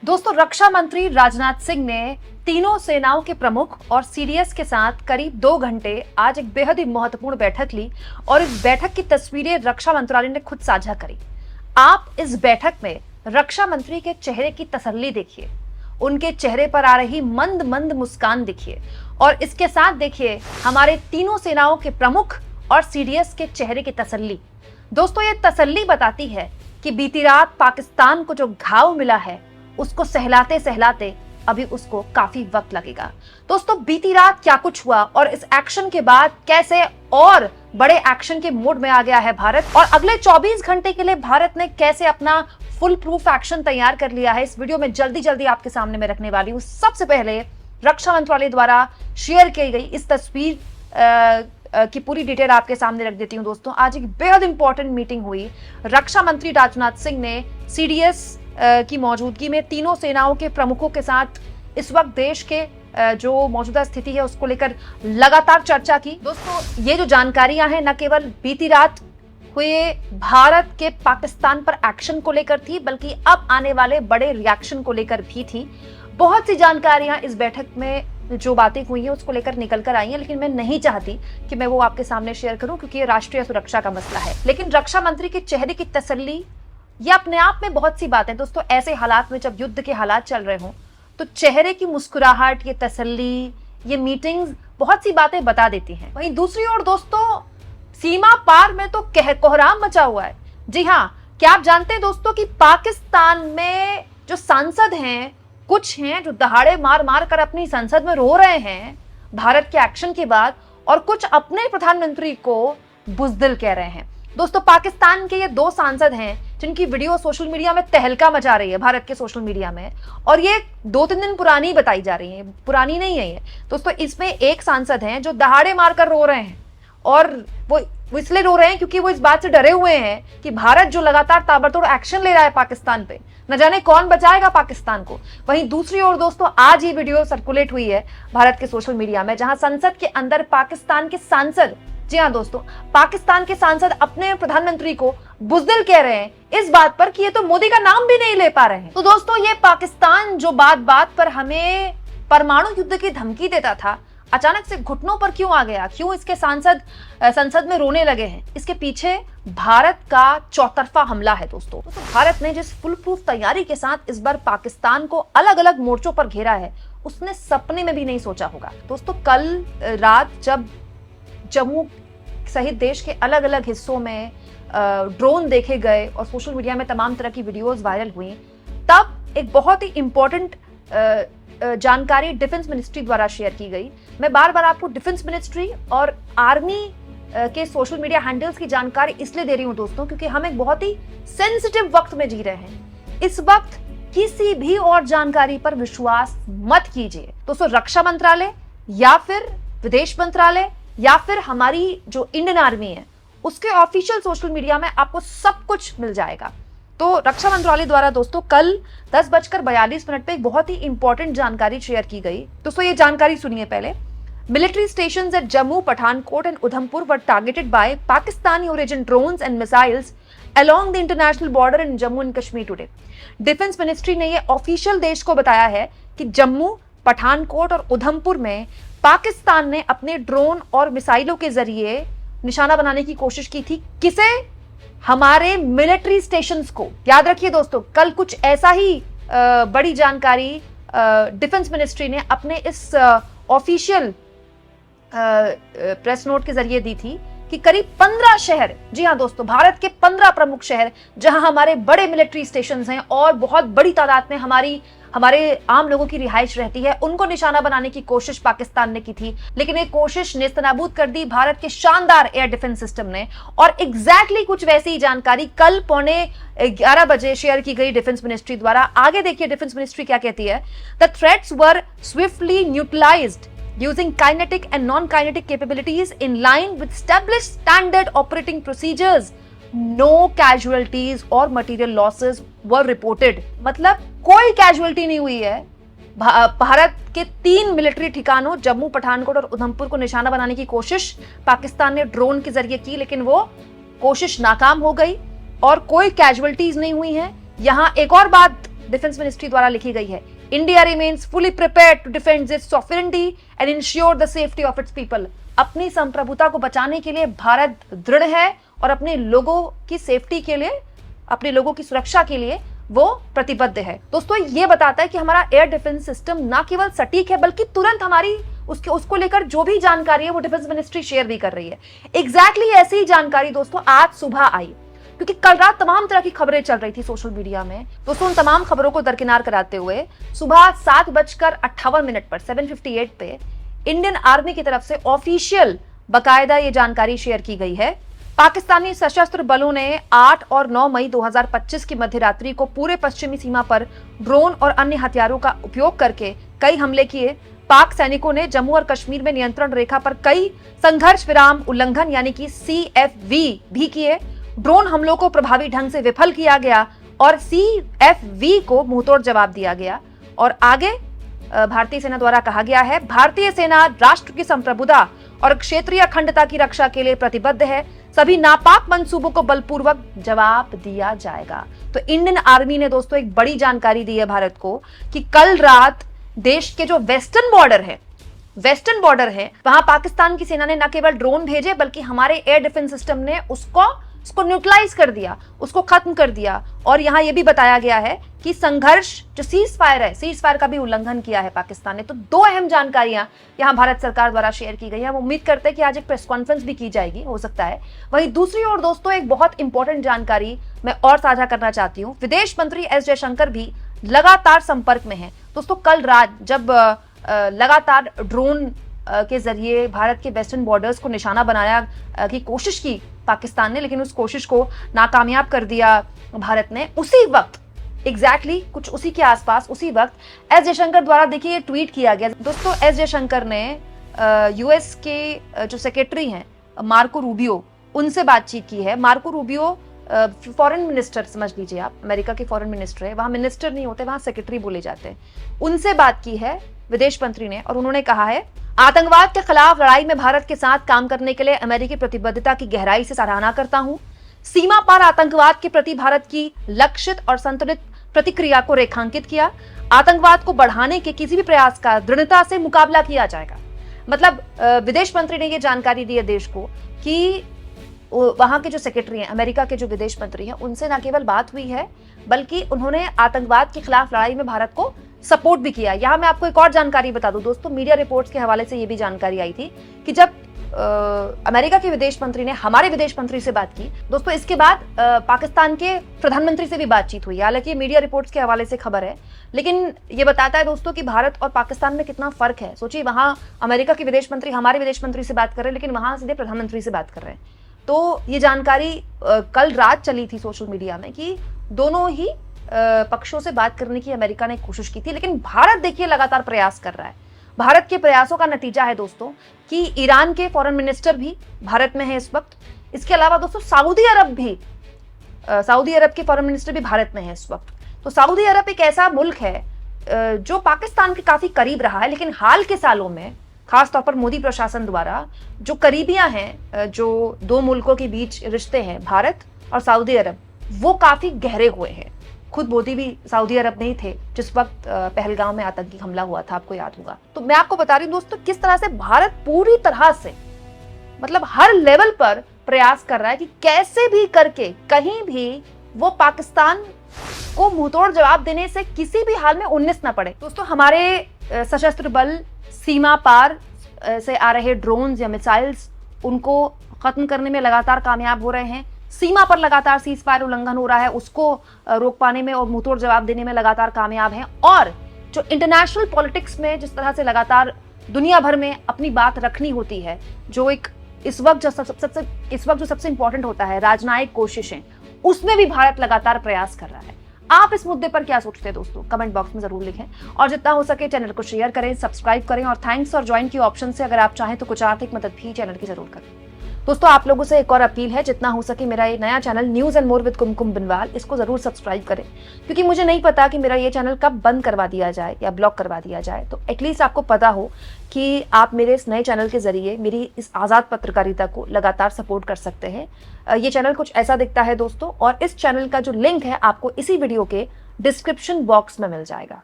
दोस्तों, रक्षा मंत्री राजनाथ सिंह ने तीनों सेनाओं के प्रमुख और सीडीएस के साथ करीब 2 घंटे आज एक बेहद ही महत्वपूर्ण बैठक ली और इस बैठक की तस्वीरें रक्षा मंत्रालय ने खुद साझा करी। आप इस बैठक में रक्षा मंत्री के चेहरे की तसल्ली देखिए, उनके चेहरे पर आ रही मंद मंद मुस्कान देखिए और इसके साथ देखिए हमारे तीनों सेनाओं के प्रमुख और सीडीएस के चेहरे की तसल्ली। दोस्तों, ये तसल्ली बताती है कि बीती रात पाकिस्तान को जो घाव मिला है उसको सहलाते सहलाते अभी उसको काफी वक्त लगेगा। दोस्तों, बीती रात क्या कुछ हुआ और इस एक्शन के बाद कैसे और बड़े एक्शन के मोड में आ गया है भारत, और अगले 24 घंटे के लिए भारत ने कैसे अपना फुल प्रूफ एक्शन तैयार कर लिया है, इस वीडियो में जल्दी जल्दी आपके सामने में रखने वाली हूँ। सबसे पहले रक्षा मंत्रालय द्वारा शेयर की गई इस तस्वीर की पूरी डिटेल आपके सामने रख देती हूँ। दोस्तों, आज एक बेहद इंपॉर्टेंट मीटिंग हुई। रक्षा मंत्री राजनाथ सिंह ने सीडीएस की मौजूदगी में तीनों सेनाओं के प्रमुखों के साथ इस वक्त देश के जो मौजूदा स्थिति है उसको लेकर लगातार चर्चा की। दोस्तों, ये जो जानकारियां हैं न केवल बीती रात हुए भारत के पाकिस्तान पर एक्शन को लेकर थी, बल्कि अब आने वाले बड़े रिएक्शन को लेकर भी थी। बहुत सी जानकारियां इस बैठक में जो बातें हुई हैं उसको लेकर निकल कर आई हैं, लेकिन मैं नहीं चाहती कि मैं वो आपके सामने शेयर करूं क्योंकि ये राष्ट्रीय सुरक्षा का मसला है। लेकिन रक्षा मंत्री के चेहरे की तसल्ली, ये अपने आप में बहुत सी बातें। दोस्तों, ऐसे हालात में जब युद्ध के हालात चल रहे हों तो चेहरे की मुस्कुराहट, ये तसल्ली, ये मीटिंग्स बहुत सी बातें बता देती हैं। वहीं दूसरी ओर दोस्तों, सीमा पार में तो कोहराम मचा हुआ है। जी हाँ, क्या आप जानते हैं दोस्तों कि पाकिस्तान में जो सांसद हैं, कुछ हैं जो दहाड़े मार मार कर अपनी संसद में रो रहे हैं भारत के एक्शन के बाद, और कुछ अपने प्रधानमंत्री को बुज़दिल कह रहे हैं। दोस्तों, पाकिस्तान के ये 2 सांसद हैं जिनकी वीडियो सोशल मीडिया में तहलका मचा रही है, भारत के सोशल मीडिया में, और ये 2-3 दिन पुरानी बताई जा रही है, पुरानी नहीं है ये। दोस्तों, इसमें एक सांसद हैं जो दहाड़े मारकर रो रहे हैं, और वो इसलिए रो रहे हैं क्योंकि वो इस बात से डरे हुए हैं कि भारत जो लगातार ताबड़तोड़ एक्शन ले रहा है पाकिस्तान पे, न जाने कौन बचाएगा पाकिस्तान को। वहीं दूसरी ओर दोस्तों, आज ये वीडियो सर्कुलेट हुई है भारत के सोशल मीडिया में, जहां संसद के अंदर पाकिस्तान के सांसद, जी हाँ दोस्तों, पाकिस्तान के सांसद अपने प्रधानमंत्री को बुज़दिल कह रहे हैं इस बात पर कि ये तो मोदी का नाम भी नहीं ले पा रहे हैं। तो दोस्तों, ये पाकिस्तान जो बात बात पर हमें परमाणु युद्ध की धमकी देता था, अचानक से घुटनों पर क्यों आ गया? क्यों इसके सांसद संसद में रोने लगे हैं? इसके पीछे भारत का चौतरफा हमला है दोस्तों। तो भारत ने जिस फुल प्रूफ तैयारी के साथ इस बार पाकिस्तान को अलग अलग मोर्चों पर घेरा है, उसने सपने में भी नहीं सोचा होगा। दोस्तों, कल रात जब जम्मू सहित देश के अलग अलग हिस्सों में ड्रोन देखे गए और सोशल मीडिया में तमाम तरह की वीडियोस वायरल हुई, तब एक बहुत ही इंपॉर्टेंट जानकारी डिफेंस मिनिस्ट्री द्वारा शेयर की गई। मैं बार बार आपको डिफेंस मिनिस्ट्री और आर्मी के सोशल मीडिया हैंडल्स की जानकारी इसलिए दे रही हूं दोस्तों क्योंकि हम एक बहुत ही सेंसिटिव वक्त में जी रहे हैं। इस वक्त किसी भी और जानकारी पर विश्वास मत कीजिए दोस्तों। रक्षा मंत्रालय या फिर विदेश मंत्रालय या फिर हमारी जो इंडियन आर्मी है उसके ऑफिशियल सोशल मीडिया में आपको सब कुछ मिल जाएगा। तो रक्षा मंत्रालय द्वारा दोस्तों कल 10:42 पे एक बहुत ही इंपॉर्टेंट जानकारी शेयर की गई। दोस्तों, ये जानकारी सुनिए पहले। Military stations at Jammu, Pathankot and Udhampur were targeted by Pakistani origin drones and missiles along the international border in Jammu and Kashmir today। Defence ministry ने यह ऑफिशियल देश को बताया है कि जम्मू, पठानकोट और उधमपुर में पाकिस्तान ने अपने ड्रोन और मिसाइलों के जरिए निशाना बनाने की कोशिश की थी। किसे? हमारे मिलिट्री स्टेशंस को। याद रखिए दोस्तों, कल कुछ ऐसा ही बड़ी जानकारी डिफेंस मिनिस्ट्री ने अपने इस ऑफिशियल प्रेस नोट के जरिए दी थी कि करीब 15 शहर, जी हाँ दोस्तों, भारत के 15 प्रमुख शहर जहां हमारे बड़े मिलिट्री स्टेशंस हैं और बहुत बड़ी तादाद में हमारे आम लोगों की रिहाइश रहती है, उनको निशाना बनाने की कोशिश पाकिस्तान ने की थी। लेकिन ये कोशिश नेस्तनाबूद कर दी भारत के शानदार एयर डिफेंस सिस्टम ने। और एग्जैक्टली कुछ वैसी ही जानकारी कल 11:15 बजे शेयर की गई डिफेंस मिनिस्ट्री द्वारा। आगे देखिए डिफेंस मिनिस्ट्री क्या कहती है। The threats were swiftly neutralised using kinetic and non-kinetic capabilities in line with established standard operating procedures. No casualties or material losses were reported। मतलब कोई कैजुअलिटी नहीं हुई है। भारत के 3 मिलिट्री ठिकानों जम्मू, पठानकोट और उधमपुर को निशाना बनाने की कोशिश पाकिस्तान ने ड्रोन के जरिए की, लेकिन वो कोशिश नाकाम हो गई और कोई कैजुअलिटीज नहीं हुई है। यहां एक और बात डिफेंस मिनिस्ट्री द्वारा लिखी गई है। India remains fully prepared to defend its sovereignty and ensure the safety of its people. अपनी संप्रभुता को बचाने के लिए भारत दृढ़ है और अपने लोगों की सेफ्टी के लिए, अपने लोगों की सुरक्षा के लिए वो प्रतिबद्ध है। दोस्तों ये बताता है कि हमारा एयर डिफेंस सिस्टम ना केवल सटीक है बल्कि तुरंत हमारी उसको लेकर जो भी जानकारी है वो डिफेंस मिनिस्ट्री शेयर भी कर रही है। एग्जैक्टली ऐसी ही जानकारी दोस्तों आज सुबह आई, क्योंकि कल रात तमाम तरह की खबरें चल रही थी सोशल मीडिया में। दोस्तों उन तमाम खबरों को दरकिनार कराते हुए सुबह 7:58 पर 7:58 पे इंडियन आर्मी की तरफ से ऑफिशियल बाकायदा ये जानकारी शेयर की गई है। पाकिस्तानी सशस्त्र बलों ने 8 और 9 मई 2025 की मध्यरात्रि को पूरे पश्चिमी सीमा पर ड्रोन और अन्य हथियारों का उपयोग करके कई हमले किए। पाक सैनिकों ने जम्मू और कश्मीर में नियंत्रण रेखा पर कई संघर्ष विराम उल्लंघन यानी कि CFV भी किए। ड्रोन हमलों को प्रभावी ढंग से विफल किया गया और CFV को मुंहतोड़ जवाब दिया गया। और आगे भारतीय सेना द्वारा कहा गया है, भारतीय सेना राष्ट्र की संप्रभुता और क्षेत्रीय अखंडता की रक्षा के लिए प्रतिबद्ध है। सभी नापाक मंसूबों को बलपूर्वक जवाब दिया जाएगा। तो इंडियन आर्मी ने दोस्तों एक बड़ी जानकारी दी है भारत को कि कल रात देश के जो वेस्टर्न बॉर्डर है वहां पाकिस्तान की सेना ने न केवल ड्रोन भेजे बल्कि हमारे एयर डिफेंस सिस्टम ने उसको न्यूट्रलाइज कर दिया, उसको खत्म कर दिया। और यहां यह भी बताया गया है कि संघर्ष जो सीज फायर का भी उल्लंघन किया है पाकिस्तान ने। तो दो अहम जानकारियां यहां भारत सरकार द्वारा शेयर की गई है। हम उम्मीद करते हैं कि आज एक प्रेस कॉन्फ्रेंस भी की जाएगी, हो सकता है। वहीं दूसरी ओर दोस्तों एक बहुत इंपॉर्टेंट जानकारी मैं और साझा करना चाहती हूँ। विदेश मंत्री एस जयशंकर भी लगातार संपर्क में है। दोस्तों कल रात जब लगातार ड्रोन के जरिए भारत के वेस्टर्न बॉर्डर्स को निशाना बनाने की कोशिश की पाकिस्तान ने, लेकिन उस कोशिश को नाकामयाब कर दिया भारत ने। उसी वक्त एग्जैक्टली कुछ उसी के आसपास उसी वक्त एस जयशंकर द्वारा देखिए ट्वीट किया गया। दोस्तों एस जयशंकर ने यूएस के जो सेक्रेटरी हैं मार्को रूबियो, उनसे बातचीत की है। मार्को रूबियो फॉरेन मिनिस्टर समझ लीजिए आप, अमेरिका के फॉरेन मिनिस्टर है। वहां मिनिस्टर नहीं होते, वहां सेक्रेटरी बोले जाते हैं। उनसे बात की है विदेश मंत्री ने और उन्होंने कहा है, आतंकवाद के खिलाफ लड़ाई में भारत के साथ काम करने के लिए अमेरिकी प्रतिबद्धता की गहराई से सराहना करता हूं। सीमा पार आतंकवाद के प्रति भारत की लक्षित और संतुलित प्रतिक्रिया को रेखांकित किया। आतंकवाद को बढ़ाने के किसी भी प्रयास का दृढ़ता से मुकाबला किया जाएगा। मतलब विदेश मंत्री ने यह जानकारी दी है देश को कि वहां के जो सेक्रेटरी हैं, अमेरिका के जो विदेश मंत्री हैं, उनसे न केवल बात हुई है बल्कि उन्होंने आतंकवाद के खिलाफ लड़ाई में भारत को सपोर्ट भी किया। यहां मैं आपको एक और जानकारी बता दूं दोस्तों, मीडिया रिपोर्ट्स के हवाले से यह भी जानकारी आई थी कि जब अमेरिका के विदेश मंत्री ने हमारे विदेश मंत्री से बात की दोस्तों, इसके बाद पाकिस्तान के प्रधानमंत्री से भी बातचीत हुई। हालांकि मीडिया रिपोर्ट्स के हवाले से खबर है, लेकिन ये बताता है दोस्तों कि भारत और पाकिस्तान में कितना फर्क है। सोचिए वहां अमेरिका के विदेश मंत्री हमारे विदेश मंत्री से बात कर रहे हैं, लेकिन वहां सीधे प्रधानमंत्री से बात कर रहे हैं। तो ये जानकारी कल रात चली थी सोशल मीडिया में कि दोनों ही पक्षों से बात करने की अमेरिका ने कोशिश की थी, लेकिन भारत देखिए लगातार प्रयास कर रहा है। भारत के प्रयासों का नतीजा है दोस्तों कि ईरान के फॉरेन मिनिस्टर भी भारत में है इस वक्त। इसके अलावा दोस्तों सऊदी अरब के फॉरेन मिनिस्टर भी भारत में है इस वक्त। तो सऊदी अरब एक ऐसा मुल्क है जो पाकिस्तान के काफी करीब रहा है, लेकिन हाल के सालों में खासतौर पर मोदी प्रशासन द्वारा जो करीबियां हैं, जो दो मुल्कों के बीच रिश्ते हैं भारत और सऊदी अरब, वो काफी गहरे हुए हैं। खुद मोदी भी सऊदी अरब में ही थे जिस वक्त पहलगाम में आतंकी हमला हुआ था, आपको याद होगा। तो मैं आपको बता रही हूं दोस्तों किस तरह से भारत पूरी तरह से मतलब हर लेवल पर प्रयास कर रहा है कि कैसे भी करके कहीं भी वो पाकिस्तान को मुंहतोड़ जवाब देने से किसी भी हाल में 19 न पड़े। दोस्तों हमारे सशस्त्र बल सीमा पार से आ रहे ड्रोन्स या मिसाइल्स, उनको खत्म करने में लगातार कामयाब हो रहे हैं। सीमा पर लगातार सीज फायर उल्लंघन हो रहा है, उसको रोक पाने में और मुंहतोड़ जवाब देने में लगातार कामयाब हैं। और जो इंटरनेशनल पॉलिटिक्स में जिस तरह से लगातार दुनिया भर में अपनी बात रखनी होती है, जो एक इस वक्त जो सबसे इंपॉर्टेंट होता है, राजनयिक कोशिशें, उसमें भी भारत लगातार प्रयास कर रहा है। आप इस मुद्दे पर क्या सोचते हैं दोस्तों, कमेंट बॉक्स में जरूर लिखें और जितना हो सके चैनल को शेयर करें, सब्सक्राइब करें और थैंक्स और ज्वाइन की ऑप्शन से अगर आप चाहें तो कुछ आर्थिक मदद भी चैनल की जरूर करें। दोस्तों आप लोगों से एक और अपील है, जितना हो सके मेरा ये नया channel news and more with Kumkum Binwal, इसको जरूर सब्सक्राइब करें, क्योंकि मुझे नहीं पता कि मेरा ये चैनल कब बंद करवा दिया जाए या ब्लॉक करवा दिया जाए। तो एटलीस्ट आपको पता हो कि आप मेरे इस नए चैनल के जरिए मेरी इस आज़ाद पत्रकारिता को लगातार सपोर्ट कर सकते हैं। ये चैनल कुछ ऐसा दिखता है दोस्तों, और इस चैनल का जो लिंक है आपको इसी वीडियो के डिस्क्रिप्शन बॉक्स में मिल जाएगा।